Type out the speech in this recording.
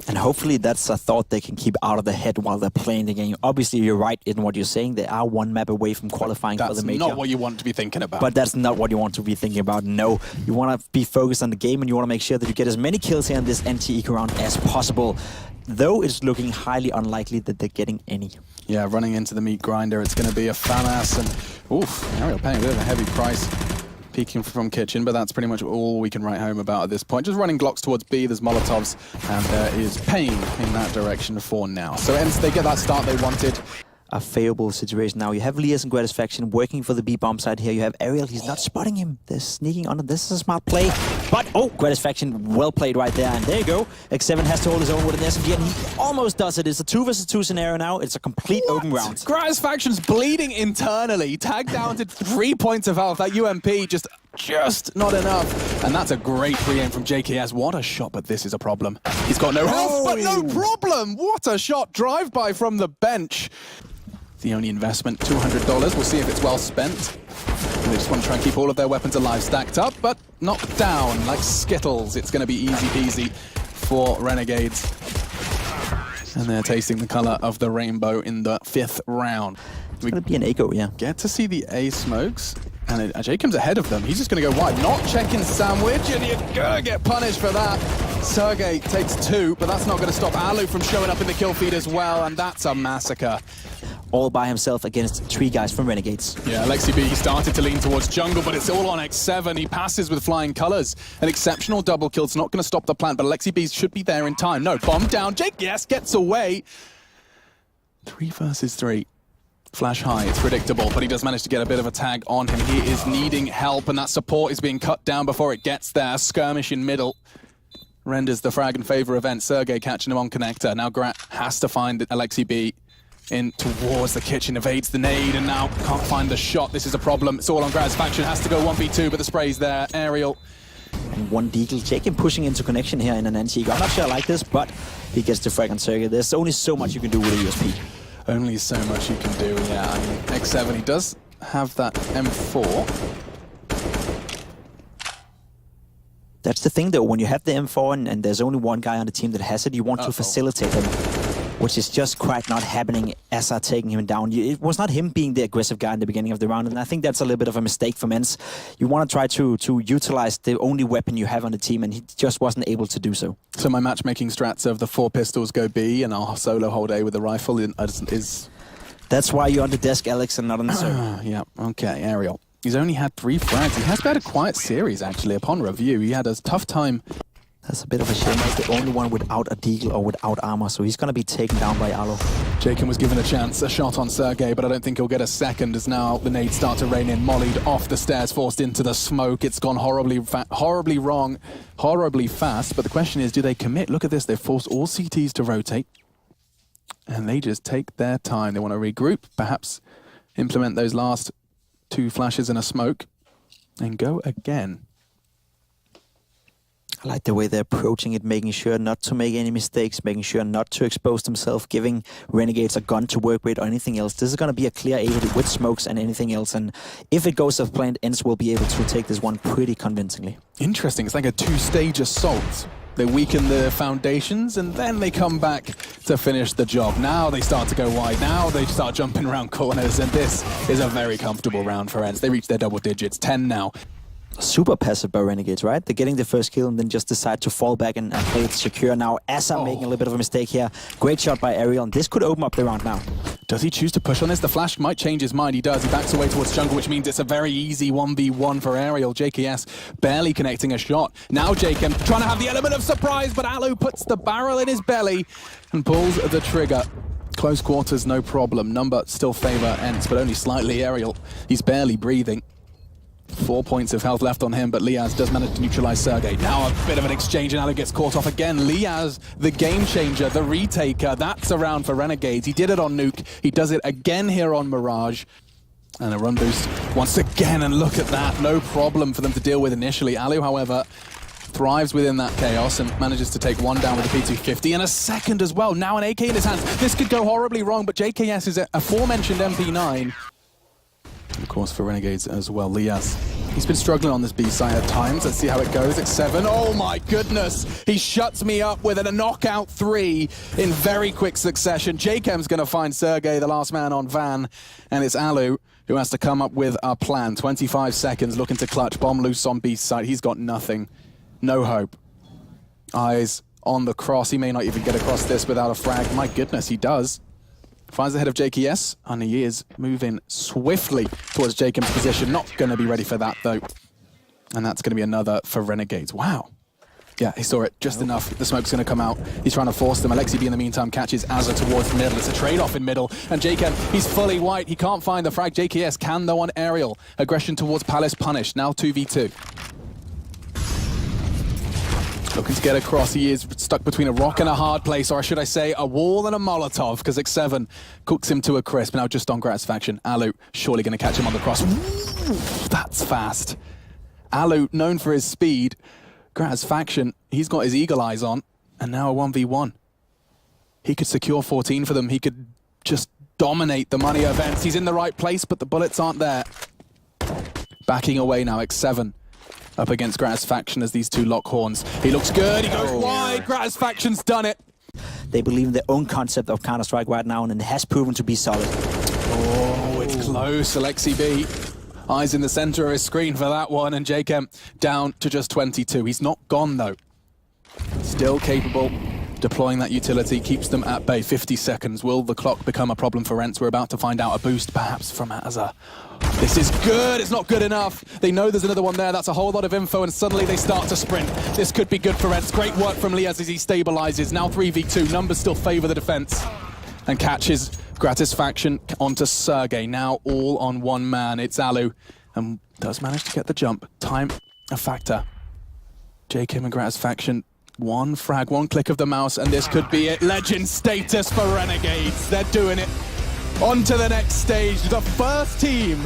And hopefully that's a thought they can keep out of their head while they're playing the game. Obviously, you're right in what you're saying. They are one map away from qualifying for the major. That's not what you want to be thinking about. But that's not what you want to be thinking about, no. You want to be focused on the game, and you want to make sure that you get as many kills here in this NT Eco round as possible. Though it's looking highly unlikely that they're getting any. Yeah, running into the meat grinder, it's going to be a FAMAS, and oof, Ariel paying a bit of a heavy price. Peeking from kitchen, but that's pretty much all we can write home about at this point. Just running Glocks towards B, there's Molotovs, and there is pain in that direction for now. So ENCE, they get that start they wanted. A favorable situation now. You have Lias and Gratisfaction working for the B bomb side here. You have Ariel, he's not spotting him. They're sneaking on it. This is a smart play. But, oh, Gratisfaction well played right there. And there you go. X7 has to hold his own with an SMG, and he almost does it. It's a 2 versus 2 scenario now. It's a complete open round. Gratisfaction's bleeding internally. Tagged down to 3 points of health. That UMP just not enough. And that's a great pre-aim from JKS. What a shot, but this is a problem. He's got no health, but no problem. What a shot. Drive-by from the bench. The only investment, $200. We'll see if it's well spent. They just want to try and keep all of their weapons alive, stacked up, but knocked down like Skittles. It's going to be easy peasy for Renegades. And they're tasting the color of the rainbow in the 5th round. It's going to be an echo, yeah. Get to see the A smokes. And Jacob's ahead of them. He's just going to go wide. Not checking sandwich, and you're going to get punished for that. Sergey takes 2, but that's not going to stop Alu from showing up in the kill feed as well, and that's a massacre. All by himself against 3 guys from Renegades. Yeah, Alexi B, he started to lean towards jungle, but it's all on X7. He passes with flying colors. An exceptional double kill. It's not going to stop the plant, but Alexi B should be there in time. No, bomb down. Jake, yes, gets away. 3 versus 3. Flash high, it's predictable, but he does manage to get a bit of a tag on him. He is needing help, and that support is being cut down before it gets there. Skirmish in middle. Renders the frag in favor of ENCE. Sergey catching him on connector. Now Grat has to find Alexi B in towards the kitchen, evades the nade, and now can't find the shot. This is a problem. It's all on Gratisfaction. Has to go 1v2, but the spray's there. Ariel. And one deagle. Jacob pushing into connection here in an NT. I'm not sure I like this, but he gets the frag on Sergey. There's only so much you can do with a USP. Only so much you can do, yeah. I mean, X7, he does have that M4. That's the thing, though. When you have the M4 and there's only one guy on the team that has it, you want to facilitate him, which is just quite not happening as are taking him down. It was not him being the aggressive guy in the beginning of the round, and I think that's a little bit of a mistake from ENCE. You want to try to utilize the only weapon you have on the team, and he just wasn't able to do so. So my matchmaking strats of the 4 pistols go B, and I'll solo hold A with the rifle is... That's why you're on the desk, Alex, and not on the server. Yeah, okay, Ariel. He's only had 3 frags. He has had a quiet series, actually, upon review. He had a tough time. That's a bit of a shame. He's the only one without a deagle or without armor, so he's going to be taken down by Alo. Jacob was given a chance, a shot on Sergey, but I don't think he'll get a second as now the nades start to rain in. Mollied off the stairs, forced into the smoke. It's gone horribly wrong, horribly fast, but the question is, do they commit? Look at this. They've forced all CTs to rotate, and they just take their time. They want to regroup, perhaps implement those last 2 flashes and a smoke, and go again. I like the way they're approaching it, making sure not to make any mistakes, making sure not to expose themselves, giving Renegades a gun to work with or anything else. This is going to be a clear A with smokes and anything else, and if it goes as planned, ENCE will be able to take this one pretty convincingly. Interesting. It's like a 2-stage assault. They weaken the foundations, and then they come back to finish the job. Now they start to go wide. Now they start jumping around corners, and this is a very comfortable round for ENCE. They reach their double digits, 10 now. Super passive by Renegades, right? They're getting the first kill and then just decide to fall back and play it secure. Now Asa making a little bit of a mistake here. Great shot by Ariel, and this could open up the round now. Does he choose to push on this? The flash might change his mind. He does. He backs away towards jungle, which means it's a very easy 1v1 for Ariel. JKS barely connecting a shot. Now Jacob trying to have the element of surprise, but Alu puts the barrel in his belly and pulls the trigger. Close quarters, no problem. Number still favor ENCE, but only slightly. Ariel, he's barely breathing. 4 points of health left on him, but Liaz does manage to neutralize Sergey. Now a bit of an exchange, and Alu gets caught off again. Liaz, the game changer, the retaker, that's a round for Renegades. He did it on Nuke. He does it again here on Mirage. And a run boost once again, and look at that. No problem for them to deal with initially. Alu, however, thrives within that chaos and manages to take 1 down with the P250 and a second as well. Now an AK in his hands. This could go horribly wrong, but JKS is a aforementioned MP9. Of course, for Renegades as well, Lias. He's been struggling on this B site at times. Let's see how it goes. X7. Oh my goodness! He shuts me up with a knockout 3 in very quick succession. JKem's going to find Sergey, the last man on Van, and it's Alu who has to come up with a plan. 25 seconds, looking to clutch. Bomb loose on B site. He's got nothing. No hope. Eyes on the cross. He may not even get across this without a frag. My goodness, he does. Finds ahead of JKS, and he is moving swiftly towards Jakem's position. Not going to be ready for that, though. And that's going to be another for Renegades. Wow. Yeah, he saw it just enough. The smoke's going to come out. He's trying to force them. Alexi B, in the meantime, catches Azza towards middle. It's a trade-off in middle. And Jakem, he's fully white. He can't find the frag. JKS can, though, on aerial. Aggression towards Palace punished. Now 2v2. Looking to get across. He is stuck between a rock and a hard place, or should I say a wall and a Molotov, because X7 cooks him to a crisp. Now just on Gratisfaction. Alu surely going to catch him on the cross. Ooh, that's fast. Alu, known for his speed. Gratisfaction, he's got his eagle eyes on, and now a 1v1. He could secure 14 for them. He could just dominate the money events. He's in the right place, but the bullets aren't there. Backing away now, X7. Up against Gratisfaction as these two lock horns. He looks good, he goes wide, Gratisfaction's done it. They believe in their own concept of Counter-Strike right now, and it has proven to be solid. Oh, it's close, Alexi B. Eyes in the center of his screen for that one, and Jakem down to just 22. He's not gone, though. Still capable. Deploying that utility keeps them at bay. 50 seconds. Will the clock become a problem for ENCE? We're about to find out. A boost, perhaps, from Azza. This is good. It's not good enough. They know there's another one there. That's a whole lot of info, and suddenly they start to sprint. This could be good for ENCE. Great work from Lias as he stabilizes. Now 3v2. Numbers still favor the defense. And catches Gratisfaction onto Sergey. Now all on one man. It's Alu. And does manage to get the jump. Time a factor. Jakem and Gratisfaction. One frag, one click of the mouse, and this could be it. Legend status for Renegades. They're doing it. On to the next stage. The first team